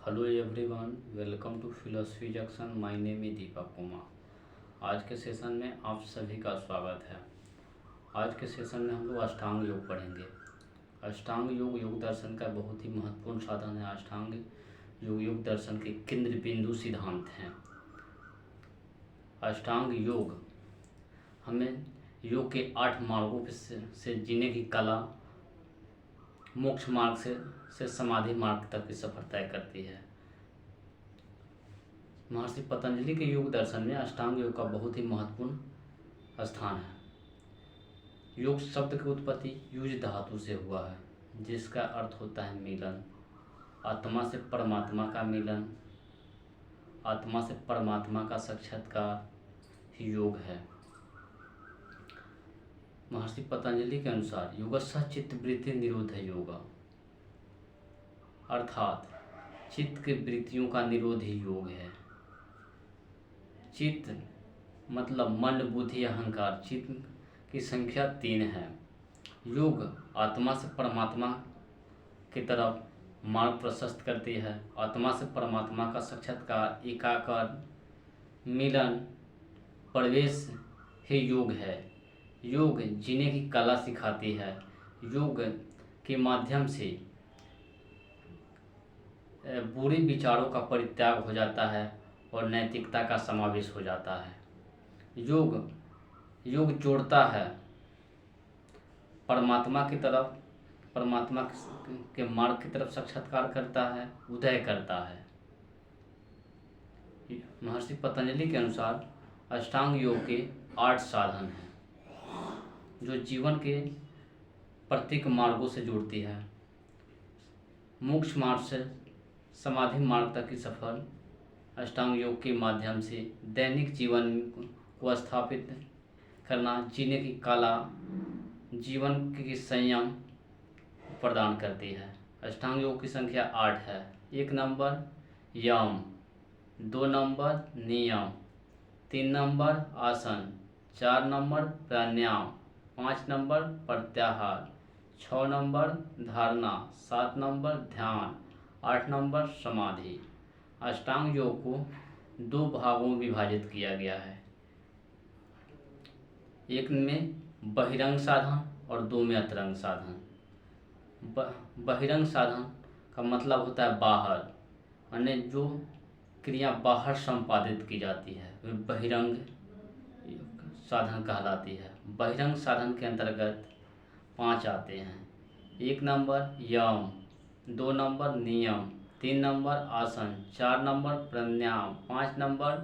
Hello everyone, welcome to philosophy junction. My name is Deepak Kumar. आज के session में आप सभी का स्वागत है। आज के सेशन में हम लोग अष्टांग योग पढ़ेंगे। अष्टांग योग योग दर्शन का बहुत ही महत्वपूर्ण साधन है। अष्टांग योग योग दर्शन के केंद्र बिंदु सिद्धांत हैं। अष्टांग योग हमें योग के 8 मार्गों से जीने की कला, मोक्ष मार्ग से समाधि मार्ग तक की सफर तय करती है। महर्षि पतंजलि के योग दर्शन में अष्टांग योग का बहुत ही महत्वपूर्ण स्थान है। योग शब्द की उत्पत्ति युज धातु से हुआ है, जिसका अर्थ होता है मिलन, आत्मा से परमात्मा का मिलन, आत्मा से परमात्मा का साक्षात्कार ही योग है। महर्षि पतंजलि के अनुसार योगस्स चित्त वृत्ति निरोध है योगा, अर्थात चित्त के वृत्तियों का निरोध ही योग है। चित्त मतलब मन, बुद्धि, अहंकार। चित्त की संख्या 3 है। योग आत्मा से परमात्मा की तरफ मार्ग प्रशस्त करती है। आत्मा से परमात्मा का साक्षात्कार, एकाकार मिलन, प्रवेश ही योग है। योग जीने की कला सिखाती है। योग के माध्यम से बुरे विचारों का परित्याग हो जाता है और नैतिकता का समावेश हो जाता है। योग जोड़ता है परमात्मा की तरफ, परमात्मा के मार्ग की तरफ साक्षात्कार करता है, उदय करता है। महर्षि पतंजलि के अनुसार अष्टांग योग के 8 साधन हैं, जो जीवन के प्रत्येक मार्गों से जुड़ती है। मोक्ष मार्ग से समाधि मार्ग तक की सफर अष्टांग योग के माध्यम से दैनिक जीवन को स्थापित करना, जीने की कला, जीवन की संयम प्रदान करती है। अष्टांग योग की संख्या 8 है। 1 नंबर यम, 2 नंबर नियम, 3 नंबर आसन, 4 नंबर प्राणायाम, 5 नंबर प्रत्याहार, 6 नंबर धारणा, 7 नंबर ध्यान, 8 नंबर समाधि। अष्टांग योग को 2 भागों में विभाजित किया गया है, एक में बहिरंग साधन और 2 में अंतरंग साधन। बहिरंग साधन का मतलब होता है बाहर, यानी जो क्रिया बाहर संपादित की जाती है वे बहिरंग साधन कहलाती है। बहिरंग साधन के अंतर्गत 5 आते हैं। 1 नंबर यम, 2 नंबर नियम, 3 नंबर आसन, 4 नंबर प्राणायाम, 5 नंबर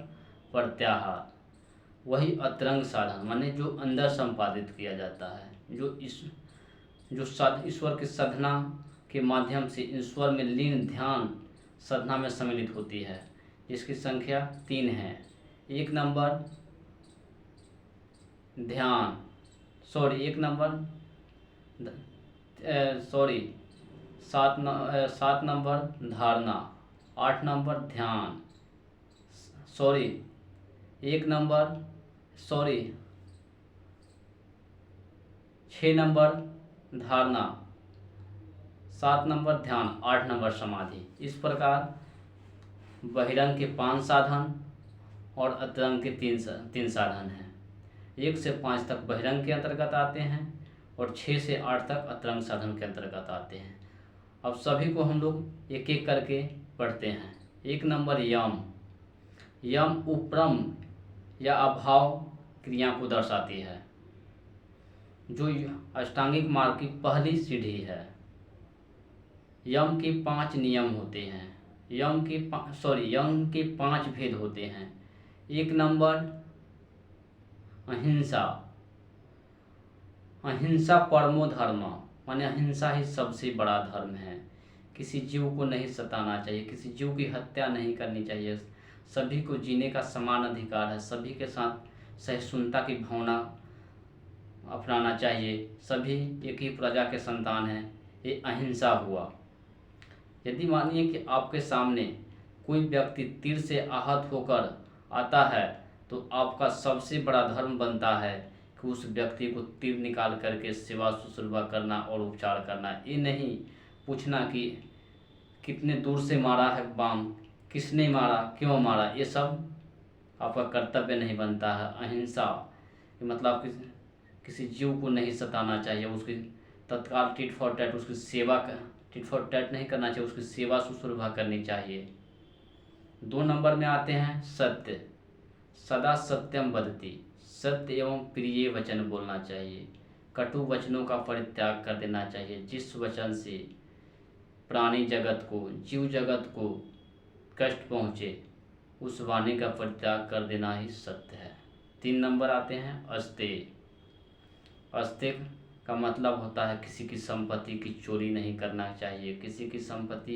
प्रत्याहार। वही अंतरंग साधन माने जो अंदर संपादित किया जाता है, जो ईश्वर की साधना के माध्यम से ईश्वर में लीन ध्यान साधना में सम्मिलित होती है, जिसकी संख्या 3 है। 1 नंबर ध्यान, 7 नंबर धारणा, 8 नंबर ध्यान, 6 नंबर धारणा, 7 नंबर ध्यान, 8 नंबर समाधि। इस प्रकार बहिरंग के 5 साधन और अंतरंग के 3 साधन हैं। 1 से 5 तक बहिरंग के अंतर्गत आते हैं और 6 से 8 तक अंतरंग साधन के अंतर्गत आते हैं। अब सभी को हम लोग एक एक करके पढ़ते हैं। 1 नंबर यम। यम उपरम या अभाव क्रिया को दर्शाती है, जो अष्टांगिक मार्ग की पहली सीढ़ी है। यम के 5 नियम होते हैं। यम के 5 भेद होते हैं। 1 नंबर अहिंसा। अहिंसा परमो धर्म, माने अहिंसा ही सबसे बड़ा धर्म है। किसी जीव को नहीं सताना चाहिए, किसी जीव की हत्या नहीं करनी चाहिए। सभी को जीने का समान अधिकार है। सभी के साथ सहिष्णुता की भावना अपनाना चाहिए। सभी एक ही प्रजा के संतान हैं। ये अहिंसा हुआ। यदि मानिए कि आपके सामने कोई व्यक्ति तीर से आहत होकर आता है, तो आपका सबसे बड़ा धर्म बनता है कि उस व्यक्ति को तीर निकाल करके सेवा शुश्रूषा करना और उपचार करना। ये नहीं पूछना कि कितने दूर से मारा है बाम, किसने मारा, क्यों मारा, ये सब आपका कर्तव्य नहीं बनता है। अहिंसा मतलब किसी जीव को नहीं सताना चाहिए, उसकी तत्काल टिट फॉर टैट उसकी सेवा टिट फॉर टैट नहीं करना चाहिए, उसकी सेवा शुश्रूषा करनी चाहिए। 2 नंबर में आते हैं सत्य, सदा सत्यम वदति, सत्य एवं प्रिय वचन बोलना चाहिए, कटु वचनों का परित्याग कर देना चाहिए। जिस वचन से प्राणी जगत को, जीव जगत को कष्ट पहुँचे, उस वाणी का परित्याग कर देना ही सत्य है। 3 नंबर आते हैं अस्तेय। अस्तेय का मतलब होता है किसी की संपत्ति की चोरी नहीं करना चाहिए, किसी की संपत्ति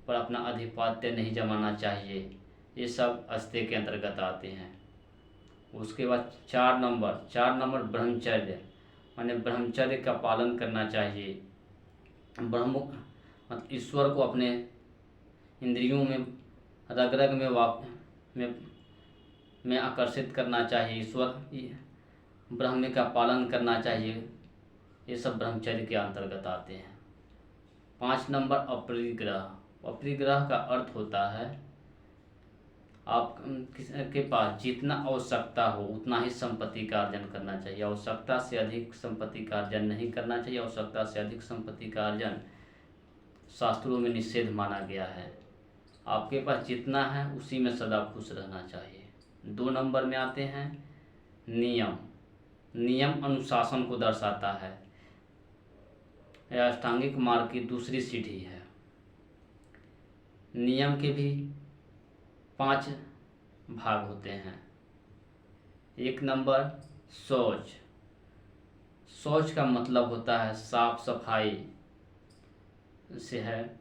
पर अपना आधिपत्य नहीं जमाना चाहिए, ये सब अस्तेय के अंतर्गत आते हैं। उसके बाद 4 नंबर ब्रह्मचर्य, माने ब्रह्मचर्य का पालन करना चाहिए। ईश्वर को अपने इंद्रियों में, रग रग में आकर्षित करना चाहिए, ईश्वर ब्रह्म का पालन करना चाहिए, ये सब ब्रह्मचर्य के अंतर्गत आते हैं। 5 नंबर अपरिग्रह। अपरिग्रह का अर्थ होता है आप के पास जितना आवश्यकता हो उतना ही संपत्ति का अर्जन करना चाहिए, आवश्यकता से अधिक संपत्ति का अर्जन नहीं करना चाहिए। आवश्यकता से अधिक संपत्ति का अर्जन शास्त्रों में निषेध माना गया है। आपके पास जितना है उसी में सदा खुश रहना चाहिए। 2 नंबर में आते हैं नियम। नियम अनुशासन को दर्शाता है, यह अष्टांगिक मार्ग की दूसरी सीढ़ी है। नियम के भी 5 भाग होते हैं। 1 नंबर शौच। शौच का मतलब होता है साफ सफाई से है,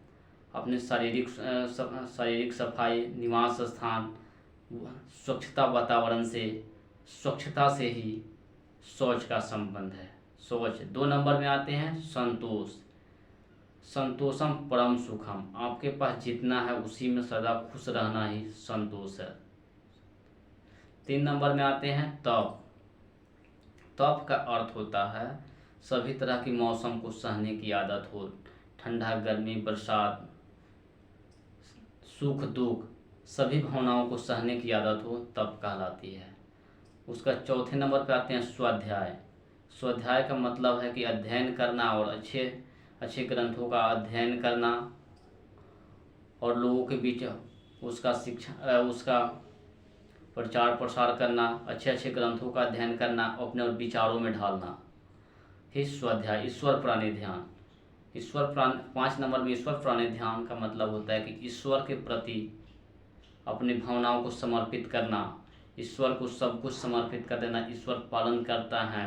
अपने शारीरिक सफाई, निवास स्थान, स्वच्छता वातावरण से, स्वच्छता से ही शौच का संबंध है। शौच। 2 नंबर में आते हैं संतोष। संतोषम परम सुखम, आपके पास जितना है उसी में सदा खुश रहना ही संतोष है। 3 नंबर में आते हैं तप। तप का अर्थ होता है सभी तरह की मौसम को सहने की आदत हो, ठंडा, गर्मी, बरसात, सुख दुख, सभी भावनाओं को सहने की आदत हो, तप कहलाती है। उसका 4थे नंबर पे आते हैं स्वाध्याय। स्वाध्याय का मतलब है कि अध्ययन करना और अच्छे ग्रंथों का अध्ययन करना और लोगों के बीच उसका प्रचार प्रसार करना, अच्छे ग्रंथों का अध्ययन करना और अपने विचारों में ढालना, ही स्वाध्याय। ईश्वर प्राणी ध्यान। 5 नंबर में ईश्वर प्राणी ध्यान का मतलब होता है कि ईश्वर के प्रति अपनी भावनाओं को समर्पित करना, ईश्वर को सब कुछ समर्पित कर देना। ईश्वर पालन करता है,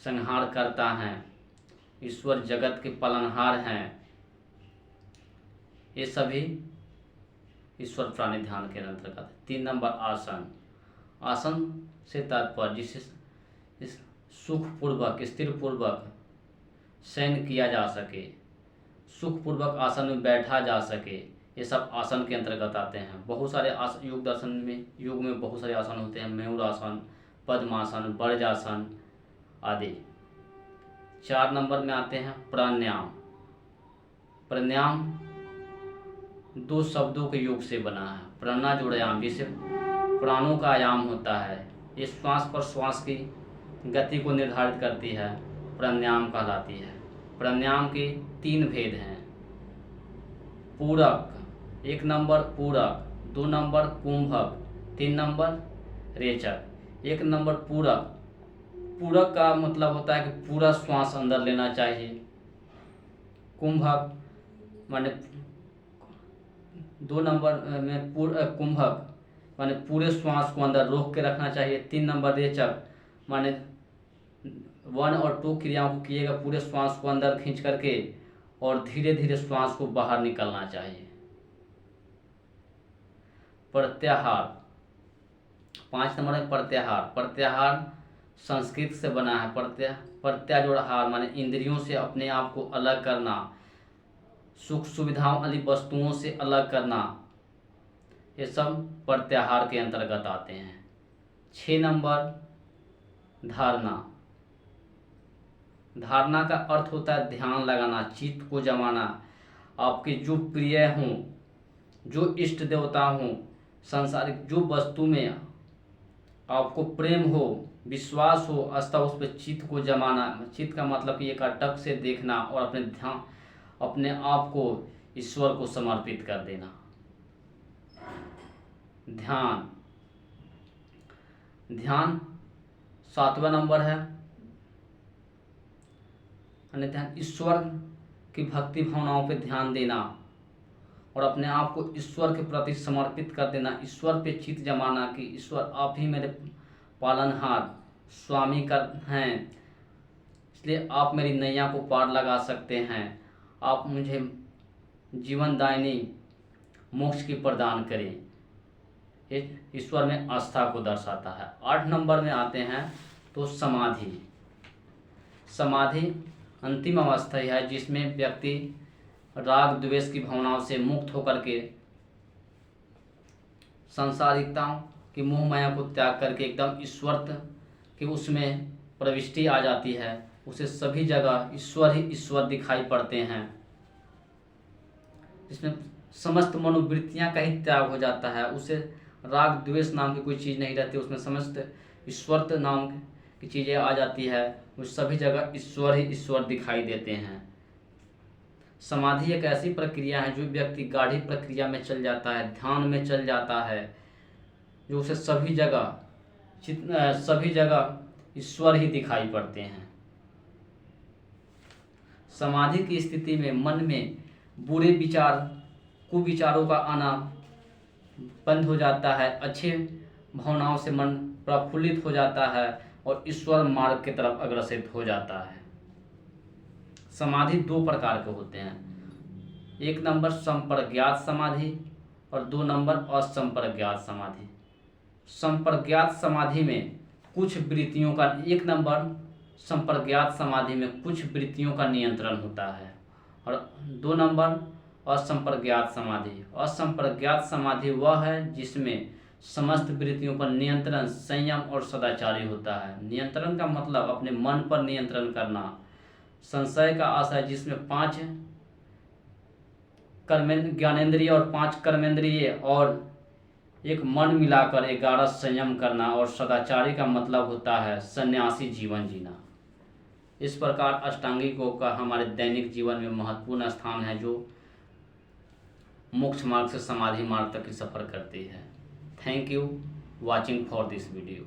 संहार करता है, ईश्वर जगत के पालनहार हैं, ये सभी ईश्वर प्राणी ध्यान के अंतर्गत। 3 नंबर आसन। आसन से तात्पर्य जिसे सुखपूर्वक, स्थिरपूर्वक शयन किया जा सके, सुखपूर्वक आसन में बैठा जा सके, ये सब आसन के अंतर्गत आते हैं। बहुत सारे योग दर्शन में, योग में बहुत सारे आसन होते हैं, मयूरासन, पद्मासन, वज्रासन आदि। 4 नंबर में आते हैं प्राणायाम। प्राणायाम 2 शब्दों के योग से बना है, प्राणा जोड़ायाम, जिससे प्राणों का आयाम होता है, ये श्वास पर श्वास की गति को निर्धारित करती है, प्राणायाम कहलाती है। प्राणायाम के 3 भेद हैं। पूरक, 1 नंबर पूरक, 2 नंबर कुंभक, 3 नंबर रेचक। 1 नंबर पूरक। पूरक का मतलब होता है कि पूरा श्वास अंदर लेना चाहिए। कुंभक माने 2 नंबर में कुंभक माने पूरे श्वास को अंदर रोक के रखना चाहिए। 3 नंबर रेचक माने 1 और 2 क्रियाओं को किएगा, पूरे श्वास को अंदर खींच करके और धीरे धीरे श्वास को बाहर निकलना चाहिए। प्रत्याहार। 5 नंबर है प्रत्याहार। प्रत्याहार संस्कृत से बना है। प्रत्याजोड़हार माने इंद्रियों से अपने आप को अलग करना, सुख सुविधाओं वाली वस्तुओं से अलग करना, ये सब प्रत्याहार के अंतर्गत आते हैं। 6 नंबर धारणा। धारणा का अर्थ होता है ध्यान लगाना, चित्त को जमाना, आपके जो प्रिय हों, जो इष्ट देवता हों, सांसारिक जो वस्तु में आपको प्रेम हो, विश्वास हो, आस्था, उस पर चित्त को जमाना। चित्त का मतलब कि एक अटक से देखना और अपने आप को ईश्वर को समर्पित कर देना। ध्यान, ध्यान 7वां नंबर है। ध्यान ईश्वर की भक्ति भावनाओं पे ध्यान देना और अपने आप को ईश्वर के प्रति समर्पित कर देना, ईश्वर पे चित्त जमाना कि ईश्वर आप ही मेरे पालनहार स्वामी हैं, इसलिए आप मेरी नैया को पार लगा सकते हैं, आप मुझे जीवनदायिनी मोक्ष की प्रदान करें। ये ईश्वर में आस्था को दर्शाता है। 8 नंबर में आते हैं तो समाधि। समाधि अंतिम अवस्था है जिसमें व्यक्ति राग द्वेष की भावनाओं से मुक्त होकर के सांसारिकताओं की मोह माया को त्याग करके एकदम ईश्वर कि उसमें प्रविष्टि आ जाती है, उसे सभी जगह ईश्वर ही ईश्वर दिखाई पड़ते हैं, जिसमें समस्त मनोवृत्तियां का ही त्याग हो जाता है, उसे राग द्वेष नाम की कोई चीज़ नहीं रहती, उसमें समस्त ईश्वर नाम की चीज़ें आ जाती है, उस सभी जगह ईश्वर ही ईश्वर दिखाई देते हैं। समाधि एक ऐसी प्रक्रिया है जो व्यक्ति गाढ़ी प्रक्रिया में चल जाता है, ध्यान में चल जाता है, जो उसे सभी जगह ईश्वर ही दिखाई पड़ते हैं। समाधि की स्थिति में मन में बुरे विचार, कुविचारों का आना बंद हो जाता है, अच्छे भावनाओं से मन प्रफुल्लित हो जाता है और ईश्वर मार्ग की तरफ अग्रसर हो जाता है। समाधि 2 प्रकार के होते हैं, 1 नंबर संप्रज्ञात समाधि और 2 नंबर असंप्रज्ञात समाधि। संप्रज्ञात समाधि में कुछ वृत्तियों का, 1 नंबर संप्रज्ञात समाधि में कुछ वृत्तियों का नियंत्रण होता है और 2 नंबर असंप्रज्ञात समाधि। असंप्रज्ञात समाधि वह है जिसमें समस्त वृत्तियों पर नियंत्रण, संयम और सदाचारी होता है। नियंत्रण का मतलब अपने मन पर नियंत्रण करना, संशय का आशय जिसमें 5 ज्ञानेंद्रिय और 5 कर्मेंद्रिय और एक मन मिलाकर 11 संयम करना, और सदाचारी का मतलब होता है सन्यासी जीवन जीना। इस प्रकार अष्टांगिक योग का हमारे दैनिक जीवन में महत्वपूर्ण स्थान है, जो मोक्ष मार्ग से समाधि मार्ग तक की सफ़र करती है। Thank you watching for this video.